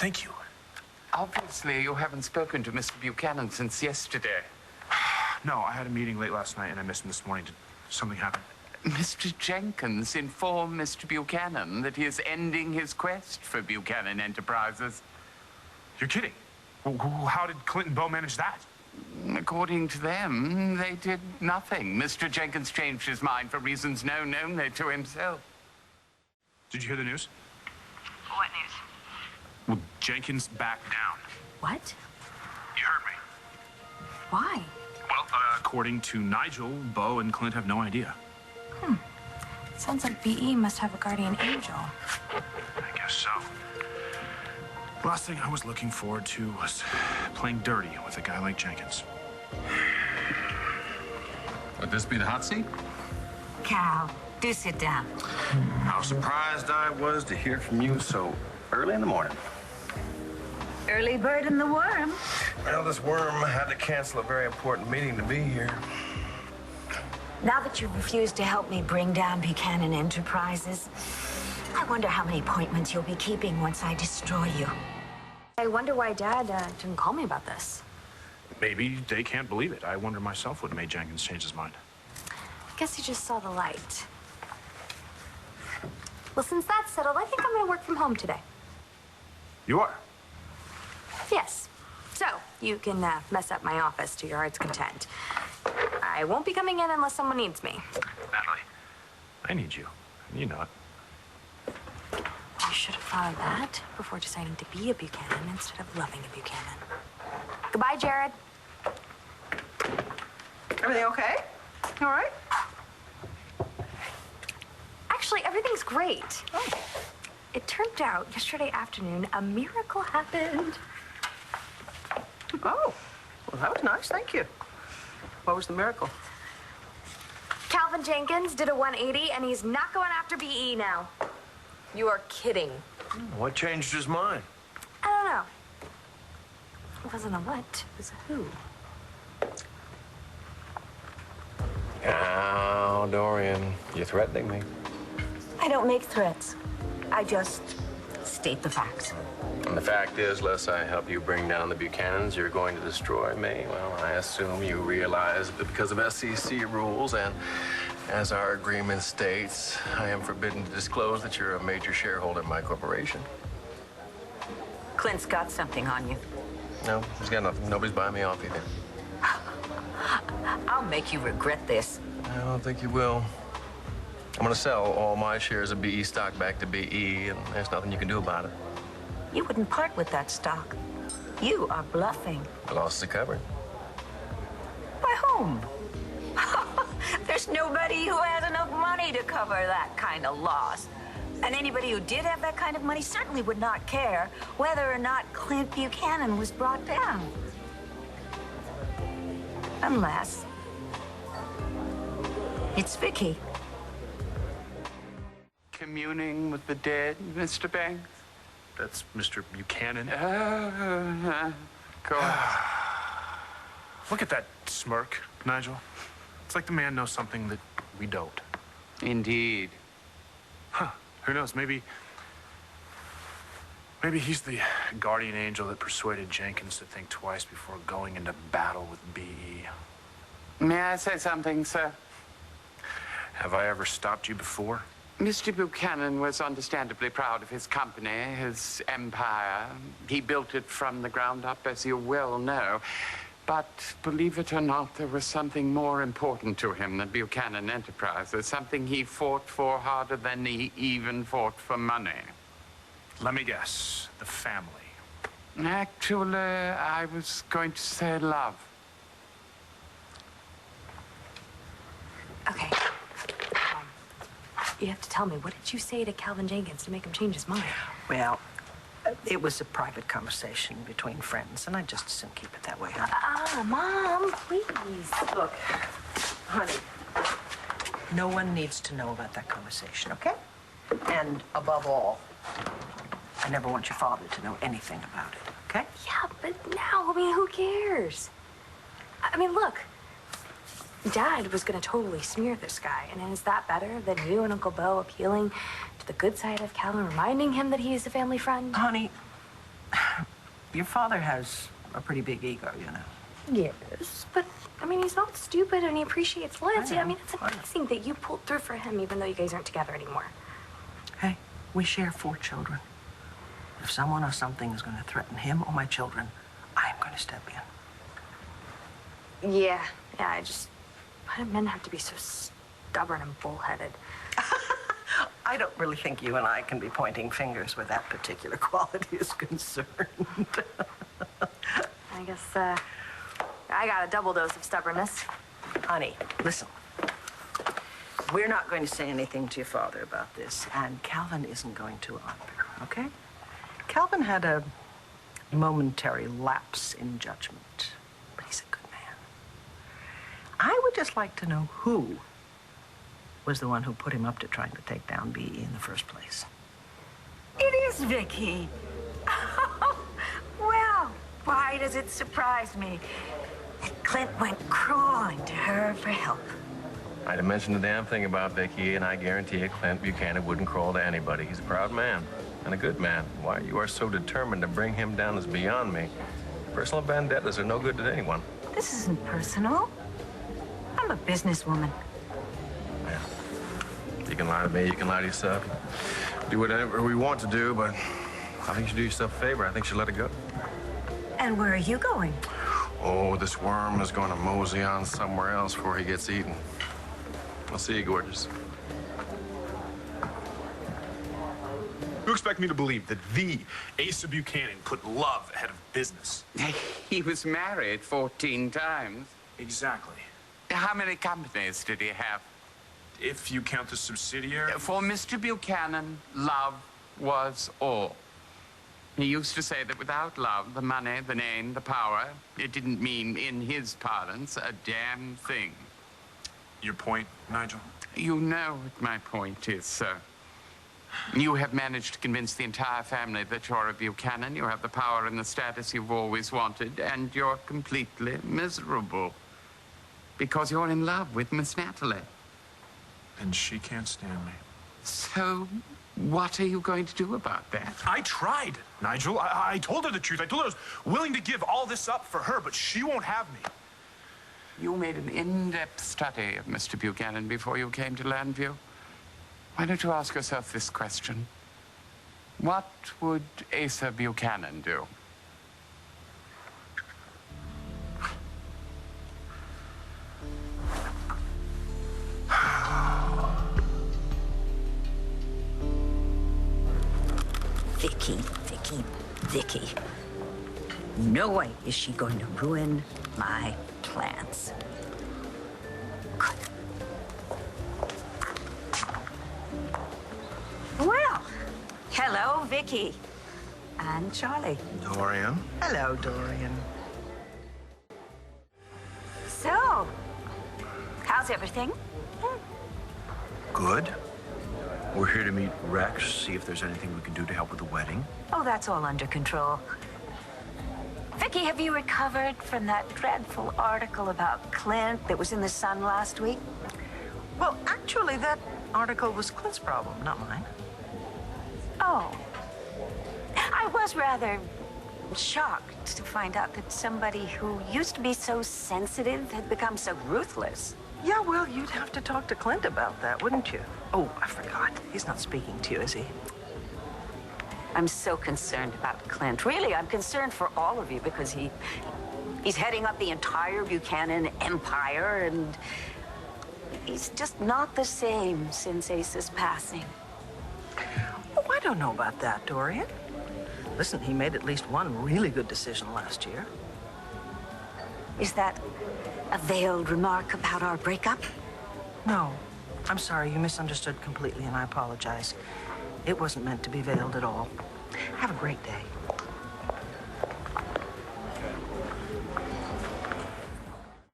Thank you. Obviously, you haven't spoken to Mr. Buchanan since yesterday. No, I had a meeting late last night and I missed him this morning. Did something happen? Mr. Jenkins informed Mr. Buchanan that he is ending his quest for Buchanan Enterprises. You're kidding. How did Clint and Bo manage that? According to them, they did nothing. Mr. Jenkins changed his mind for reasons known only to himself. Did you hear the news? What news? Well, Jenkins backed down. What? You heard me. Why? Well, according to Nigel, Bo and Clint have no idea. Sounds like BE must have a guardian angel. I guess so. Last thing I was looking forward to was playing dirty with a guy like Jenkins. Would this be the hot seat? Cal, do sit down. How surprised I was to hear from you so early in the morning. Early bird and the worm. Well, this worm had to cancel a very important meeting to be here. Now that you've refused to help me bring down Buchanan Enterprises, I wonder how many appointments you'll be keeping once I destroy you. I wonder why Dad didn't call me about this. Maybe they can't believe it. I wonder myself what made Jenkins change his mind. I guess he just saw the light. Well, since that's settled, I think I'm going to work from home today. You are? Yes. So, you can mess up my office to your heart's content. I won't be coming in unless someone needs me. Natalie, I need you. You know it. You should have thought of that before deciding to be a Buchanan instead of loving a Buchanan. Goodbye, Jared. Everything okay? You all right? Actually, everything's great. Oh. It turned out yesterday afternoon a miracle happened. Oh, well, that was nice. Thank you. What was the miracle? Calvin Jenkins did a 180, and he's not going after BE now. You are kidding. What changed his mind? I don't know. It wasn't a what, it was a who. Now, Dorian, you're threatening me. I don't make threats. I just state the facts. And the fact is, unless I help you bring down the Buchanans, you're going to destroy me. Well, I assume you realize that because of SEC rules and as our agreement states, I am forbidden to disclose that you're a major shareholder in my corporation. Clint's got something on you. No, he's got nothing. Nobody's buying me off either. I'll make you regret this. I don't think you will. I'm going to sell all my shares of BE stock back to BE, and there's nothing you can do about it. You wouldn't part with that stock. You are bluffing. The loss is covered. By whom? There's nobody who has enough money to cover that kind of loss. And anybody who did have that kind of money certainly would not care whether or not Clint Buchanan was brought down. Unless it's Viki. Communing with the dead, Mr. Banks? That's Mr. Buchanan. Of course. Look at that smirk, Nigel. It's like the man knows something that we don't. Indeed. Huh. Who knows? Maybe he's the guardian angel that persuaded Jenkins to think twice before going into battle with BE. May I say something, sir? Have I ever stopped you before? Mr. Buchanan was understandably proud of his company, his empire. He built it from the ground up, as you well know. But believe it or not, there was something more important to him than Buchanan Enterprises, something he fought for harder than he even fought for money. Let me guess. The family. Actually, I was going to say love. Okay. You have to tell me, what did you say to Calvin Jenkins to make him change his mind? Well, it was a private conversation between friends, and I just as soon keep it that way, honey. Mom, please. Look, honey, no one needs to know about that conversation, okay? And above all, I never want your father to know anything about it, okay? Yeah, but now, I mean, who cares? I mean, look. Dad was gonna totally smear this guy, and is that better than you and Uncle Bo appealing to the good side of Calvin, reminding him that he is a family friend? Honey, Your father has a pretty big ego, you know. Yes, but, I mean, he's not stupid and he appreciates loyalty. I mean, it's I know. amazing that you pulled through for him even though you guys aren't together anymore. Hey, we share 4 children. If someone or something is going to threaten him or my children, I'm going to step in. Yeah, why do men have to be so stubborn and bullheaded? I don't really think you and I can be pointing fingers where that particular quality is concerned. I guess, I got a double dose of stubbornness. Honey, listen. We're not going to say anything to your father about this, and Calvin isn't going to either, okay? Calvin had a momentary lapse in judgment, but he's a good man. I would just like to know who was the one who put him up to trying to take down B.E. in the first place. It is Viki. Well, why does it surprise me that Clint went crawling to her for help? I'd have mentioned the damn thing about Viki, and I guarantee you Clint Buchanan wouldn't crawl to anybody. He's a proud man, and a good man. Why you are so determined to bring him down is beyond me. Personal vendettas are no good to anyone. This isn't personal. I'm a businesswoman. Yeah. You can lie to me, you can lie to yourself. Do whatever we want to do, but I think you should do yourself a favor. I think you should let it go. And where are you going? Oh, this worm is going to mosey on somewhere else before he gets eaten. I'll see you, gorgeous. You expect me to believe that the Asa Buchanan put love ahead of business? He was married 14 times. Exactly. How many companies did he have? If you count the subsidiary. For Mr. Buchanan, love was all. He used to say that without love, the money, the name, the power, it didn't mean, in his parlance, a damn thing. Your point, Nigel? You know what my point is, sir. You have managed to convince the entire family that you're a Buchanan. You have the power and the status you've always wanted, and you're completely miserable. Because you're in love with Miss Natalie. And she can't stand me. So, what are you going to do about that? I tried, Nigel. I told her the truth. I told her I was willing to give all this up for her, but she won't have me. You made an in-depth study of Mr. Buchanan before you came to Landview. Why don't you ask yourself this question? What would Asa Buchanan do? Viki. No way is she going to ruin my plans. Good. Well, hello, Viki. And Charlie. Dorian? Hello, Dorian. So, how's everything? Good. We're here to meet Rex, see if there's anything we can do to help with the wedding. Oh, that's all under control. Viki, have you recovered from that dreadful article about Clint that was in the Sun last week? Well, actually, that article was Clint's problem, not mine. Oh. I was rather shocked to find out that somebody who used to be so sensitive had become so ruthless. Yeah, well, you'd have to talk to Clint about that, wouldn't you? Oh, I forgot. He's not speaking to you, is he? I'm so concerned about Clint. Really, I'm concerned for all of you because he's heading up the entire Buchanan empire, and he's just not the same since Asa's passing. Oh, I don't know about that, Dorian. Listen, he made at least one really good decision last year. Is that a veiled remark about our breakup? No. I'm sorry, you misunderstood completely, and I apologize. It wasn't meant to be veiled at all. Have a great day.